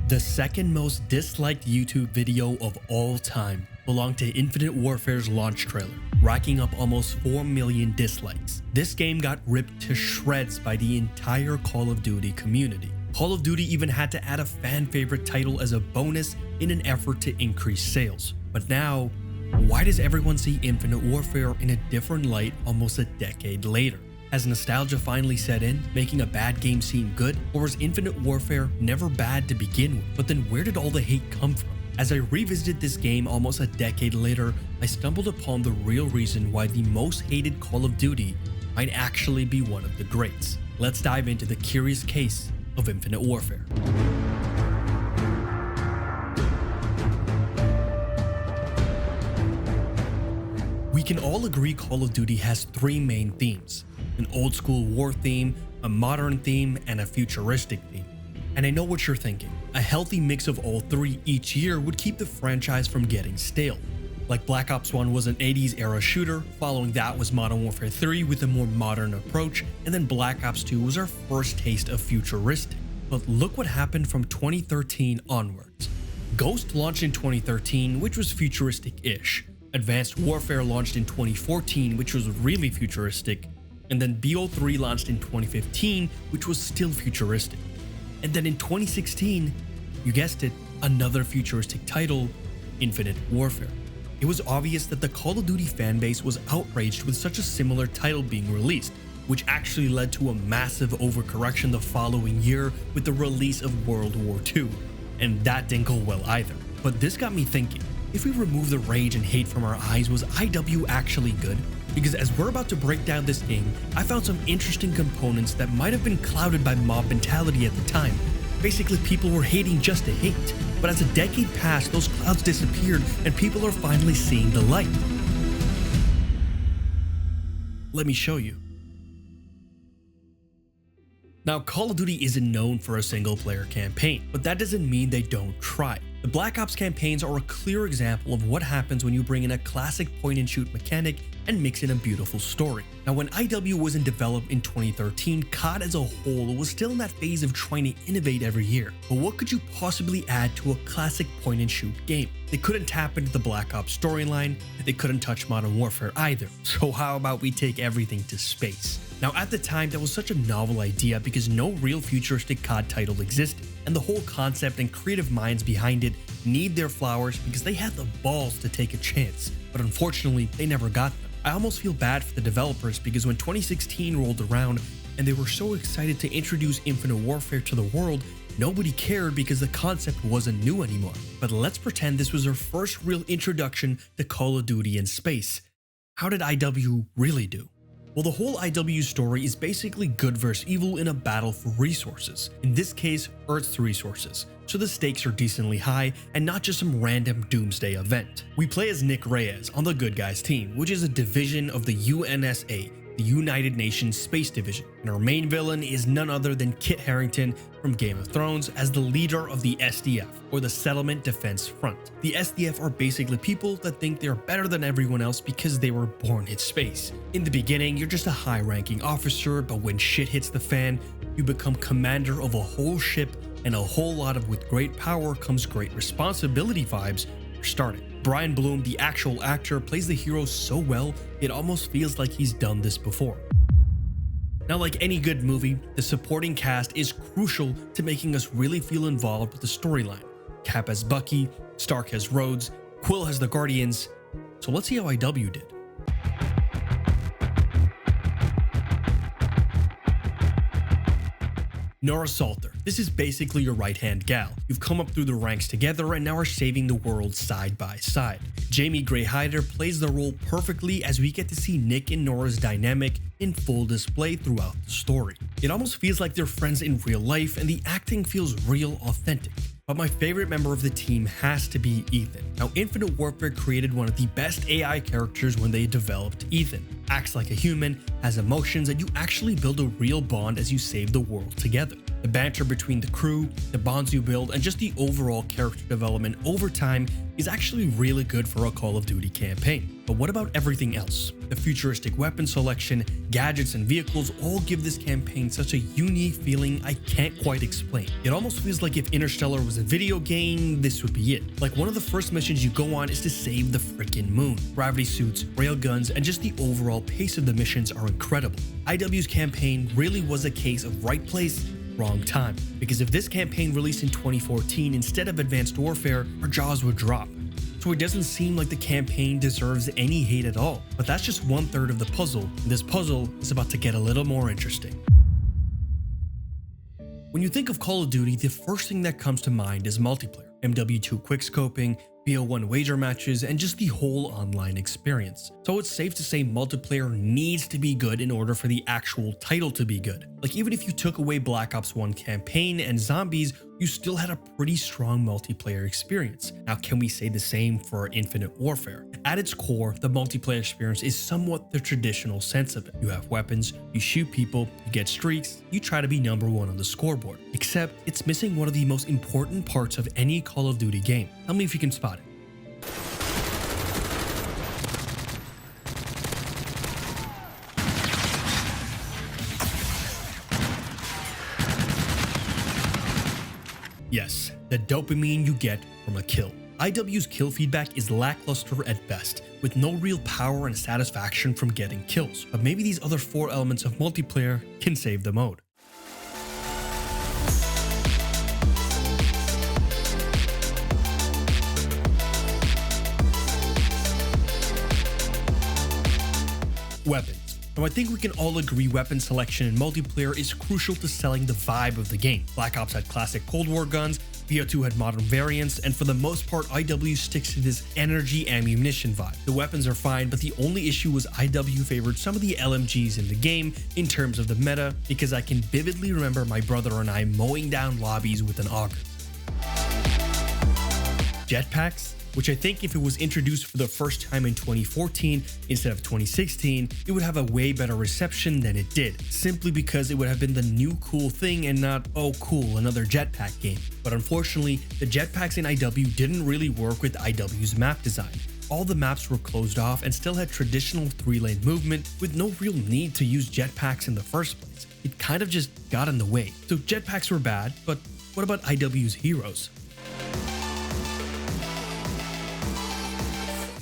The second most disliked YouTube video of all time belonged to Infinite Warfare's launch trailer, racking up almost 4 million dislikes. This game got ripped to shreds by the entire Call of Duty community. Call of Duty even had to add a fan favorite title as a bonus in an effort to increase sales. But now, why does everyone see Infinite Warfare in a different light almost a decade later? Has nostalgia finally set in, making a bad game seem good? Or was Infinite Warfare never bad to begin with? But then where did all the hate come from? As I revisited this game almost a decade later, I stumbled upon the real reason why the most hated Call of Duty might actually be one of the greats. Let's dive into the curious case of Infinite Warfare. We can all agree Call of Duty has three main themes: an old school war theme, a modern theme, and a futuristic theme. And I know what you're thinking. A healthy mix of all three each year would keep the franchise from getting stale. Like Black Ops 1 was an 80s era shooter, following that was Modern Warfare 3 with a more modern approach, and then Black Ops 2 was our first taste of futuristic. But look what happened from 2013 onwards. Ghost launched in 2013, which was futuristic-ish. Advanced Warfare launched in 2014, which was really futuristic. And then BO3 launched in 2015, which was still futuristic. And then in 2016, you guessed it, another futuristic title, Infinite Warfare. It was obvious that the Call of Duty fanbase was outraged with such a similar title being released, which actually led to a massive overcorrection the following year with the release of World War II. And that didn't go well either. But this got me thinking, if we remove the rage and hate from our eyes, was IW actually good? Because as we're about to break down this game, I found some interesting components that might have been clouded by mob mentality at the time. Basically, people were hating just to hate. But as a decade passed, those clouds disappeared and people are finally seeing the light. Let me show you. Now, Call of Duty isn't known for a single-player campaign, but that doesn't mean they don't try. The Black Ops campaigns are a clear example of what happens when you bring in a classic point-and-shoot mechanic and mix in a beautiful story. Now, when IW was in development in 2013, COD as a whole was still in that phase of trying to innovate every year. But what could you possibly add to a classic point-and-shoot game? They couldn't tap into the Black Ops storyline, they couldn't touch Modern Warfare either. So how about we take everything to space? Now, at the time, that was such a novel idea because no real futuristic COD title existed, and the whole concept and creative minds behind it need their flowers because they had the balls to take a chance, but unfortunately, they never got them. I almost feel bad for the developers because when 2016 rolled around and they were so excited to introduce Infinite Warfare to the world, nobody cared because the concept wasn't new anymore. But let's pretend this was our first real introduction to Call of Duty in space. How did IW really do? Well, the whole IW story is basically good versus evil in a battle for resources. In this case, Earth's resources. So the stakes are decently high and not just some random doomsday event. We play as Nick Reyes on the Good Guys team, which is a division of the UNSA, the United Nations Space Division, and our main villain is none other than Kit Harington from Game of Thrones as the leader of the SDF, or the Settlement Defense Front. The SDF are basically people that think they're better than everyone else because they were born in space. In the beginning, you're just a high-ranking officer, but when shit hits the fan, you become commander of a whole ship, and a whole lot of with great power comes great responsibility vibes are starting. Brian Bloom, the actual actor, plays the hero so well, it almost feels like he's done this before. Now, like any good movie, the supporting cast is crucial to making us really feel involved with the storyline. Cap has Bucky, Stark has Rhodes, Quill has the Guardians, so let's see how IW did. Nora Salter. This is basically your right-hand gal. You've come up through the ranks together and now are saving the world side by side. Jamie Gray Hyder plays the role perfectly as we get to see Nick and Nora's dynamic in full display throughout the story. It almost feels like they're friends in real life and the acting feels real authentic. But my favorite member of the team has to be Ethan. Now, Infinite Warfare created one of the best AI characters when they developed Ethan. Acts like a human, has emotions, and you actually build a real bond as you save the world together. The banter between the crew, the bonds you build, and just the overall character development over time is actually really good for a Call of Duty campaign. But what about everything else? The futuristic weapon selection, gadgets, and vehicles all give this campaign such a unique feeling I can't quite explain. It almost feels like if Interstellar was a video game, this would be it. Like, one of the first missions you go on is to save the freaking moon. Gravity suits, railguns, and just the overall pace of the missions are incredible. IW's campaign really was a case of right place, wrong time. Because if this campaign released in 2014 instead of Advanced Warfare, our jaws would drop. So it doesn't seem like the campaign deserves any hate at all. But that's just 1/3 of the puzzle, and this puzzle is about to get a little more interesting. When you think of Call of Duty, the first thing that comes to mind is multiplayer. MW2 quickscoping, BO1 wager matches, and just the whole online experience. So it's safe to say multiplayer needs to be good in order for the actual title to be good. Like, even if you took away Black Ops 1 campaign and zombies, you still had a pretty strong multiplayer experience. Now, can we say the same for Infinite Warfare? At its core, the multiplayer experience is somewhat the traditional sense of it. You have weapons, you shoot people, you get streaks, you try to be #1 on the scoreboard. Except, it's missing one of the most important parts of any Call of Duty game. Tell me if you can spot it. Yes, the dopamine you get from a kill. IW's kill feedback is lackluster at best, with no real power and satisfaction from getting kills, but maybe these other 4 elements of multiplayer can save the mode. Weapons. Now, I think we can all agree weapon selection in multiplayer is crucial to selling the vibe of the game. Black Ops had classic Cold War guns, BO2 had modern variants, and for the most part, IW sticks to this energy ammunition vibe. The weapons are fine, but the only issue was IW favored some of the LMGs in the game in terms of the meta, because I can vividly remember my brother and I mowing down lobbies with an auger. Jetpacks, which I think if it was introduced for the first time in 2014 instead of 2016, it would have a way better reception than it did, simply because it would have been the new cool thing and not, oh cool, another jetpack game. But unfortunately, the jetpacks in IW didn't really work with IW's map design. All the maps were closed off and still had traditional 3-lane movement with no real need to use jetpacks in the first place. It kind of just got in the way. So jetpacks were bad, but what about IW's heroes?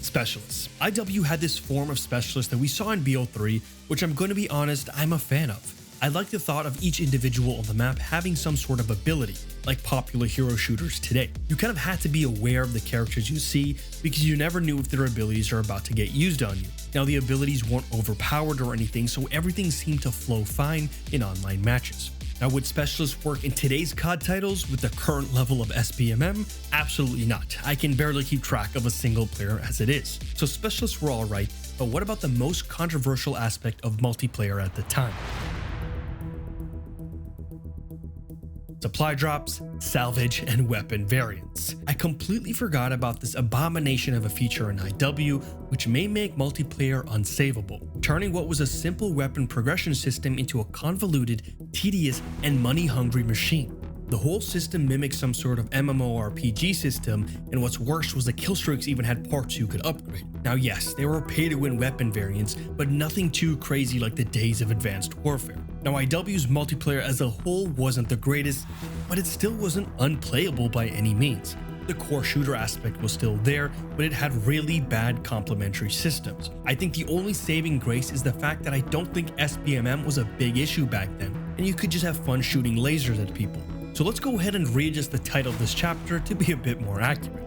Specialists. IW had this form of specialist that we saw in BO3, which I'm going to be honest, I'm a fan of. I like the thought of each individual on the map having some sort of ability, like popular hero shooters today. You kind of had to be aware of the characters you see because you never knew if their abilities are about to get used on you. Now, the abilities weren't overpowered or anything, so everything seemed to flow fine in online matches. Now, would specialists work in today's COD titles with the current level of SBMM? Absolutely not. I can barely keep track of a single player as it is. So specialists were alright, but what about the most controversial aspect of multiplayer at the time? Supply drops, salvage, and weapon variants. I completely forgot about this abomination of a feature in IW, which may make multiplayer unsavable, turning what was a simple weapon progression system into a convoluted, tedious, and money-hungry machine. The whole system mimicked some sort of MMORPG system, and what's worse was the killstreaks even had parts you could upgrade. Now yes, there were pay-to-win weapon variants, but nothing too crazy like the days of Advanced Warfare. Now, IW's multiplayer as a whole wasn't the greatest, but it still wasn't unplayable by any means. The core shooter aspect was still there, but it had really bad complementary systems. I think the only saving grace is the fact that I don't think SBMM was a big issue back then, and you could just have fun shooting lasers at people. So let's go ahead and readjust the title of this chapter to be a bit more accurate.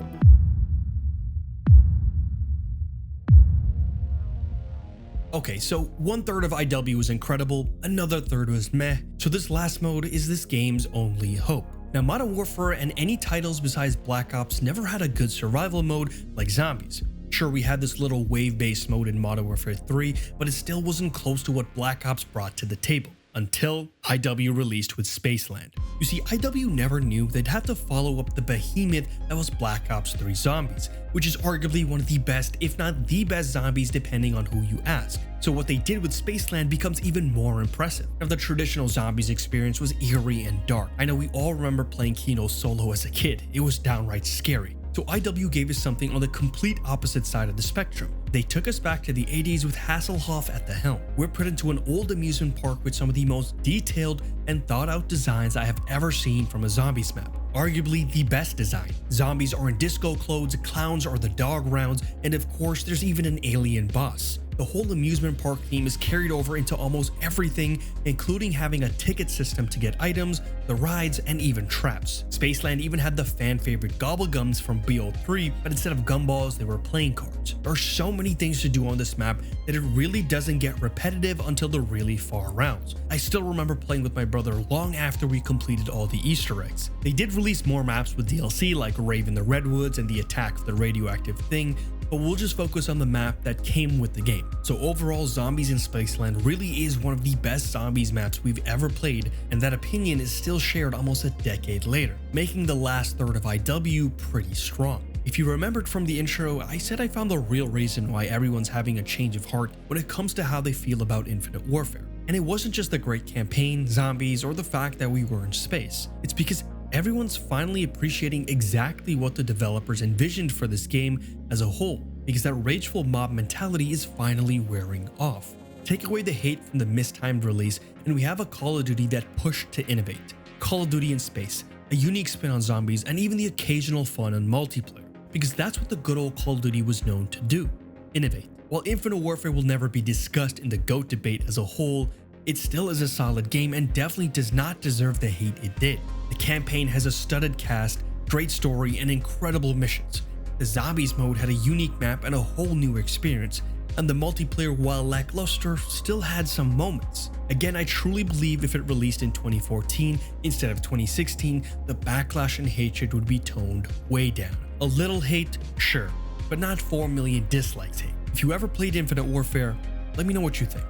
Okay, so 1/3 of IW was incredible, another third was meh, so this last mode is this game's only hope. Now, Modern Warfare and any titles besides Black Ops never had a good survival mode like zombies. Sure, we had this little wave-based mode in Modern Warfare 3, but it still wasn't close to what Black Ops brought to the table. until IW released with Spaceland. You see, IW never knew they'd have to follow up the behemoth that was Black Ops 3 Zombies, which is arguably one of the best, if not the best zombies depending on who you ask. So what they did with Spaceland becomes even more impressive. Now, the traditional zombies experience was eerie and dark. I know we all remember playing Kino solo as a kid. It was downright scary. So IW gave us something on the complete opposite side of the spectrum. They took us back to the 80s with Hasselhoff at the helm. We're put into an old amusement park with some of the most detailed and thought out designs I have ever seen from a zombies map. Arguably the best design. Zombies are in disco clothes, clowns are the dog rounds, and of course there's even an alien boss. The whole amusement park theme is carried over into almost everything, including having a ticket system to get items, the rides, and even traps. Spaceland even had the fan favorite gobble gums from BO3, but instead of gumballs, they were playing cards. There are so many things to do on this map that it really doesn't get repetitive until the really far rounds. I still remember playing with my brother long after we completed all the Easter eggs. They did release more maps with DLC like Rave in the Redwoods and the Attack of the Radioactive Thing, but we'll just focus on the map that came with the game. So overall, Zombies in Spaceland really is one of the best zombies maps we've ever played, and that opinion is still shared almost a decade later, making the last third of IW pretty strong. If you remembered from the intro, I said I found the real reason why everyone's having a change of heart when it comes to how they feel about Infinite Warfare. And it wasn't just the great campaign, zombies, or the fact that we were in space. It's because everyone's finally appreciating exactly what the developers envisioned for this game as a whole, because that rageful mob mentality is finally wearing off. Take away the hate from the mistimed release, and we have a Call of Duty that pushed to innovate. Call of Duty in space, a unique spin on zombies, and even the occasional fun on multiplayer, because that's what the good old Call of Duty was known to do: innovate. While Infinite Warfare will never be discussed in the GOAT debate as a whole, it still is a solid game and definitely does not deserve the hate it did. The campaign has a studded cast, great story, and incredible missions. The Zombies mode had a unique map and a whole new experience, and the multiplayer, while lackluster, still had some moments. Again, I truly believe if it released in 2014 instead of 2016, the backlash and hatred would be toned way down. A little hate, sure, but not 4 million dislikes hate. If you ever played Infinite Warfare, let me know what you think.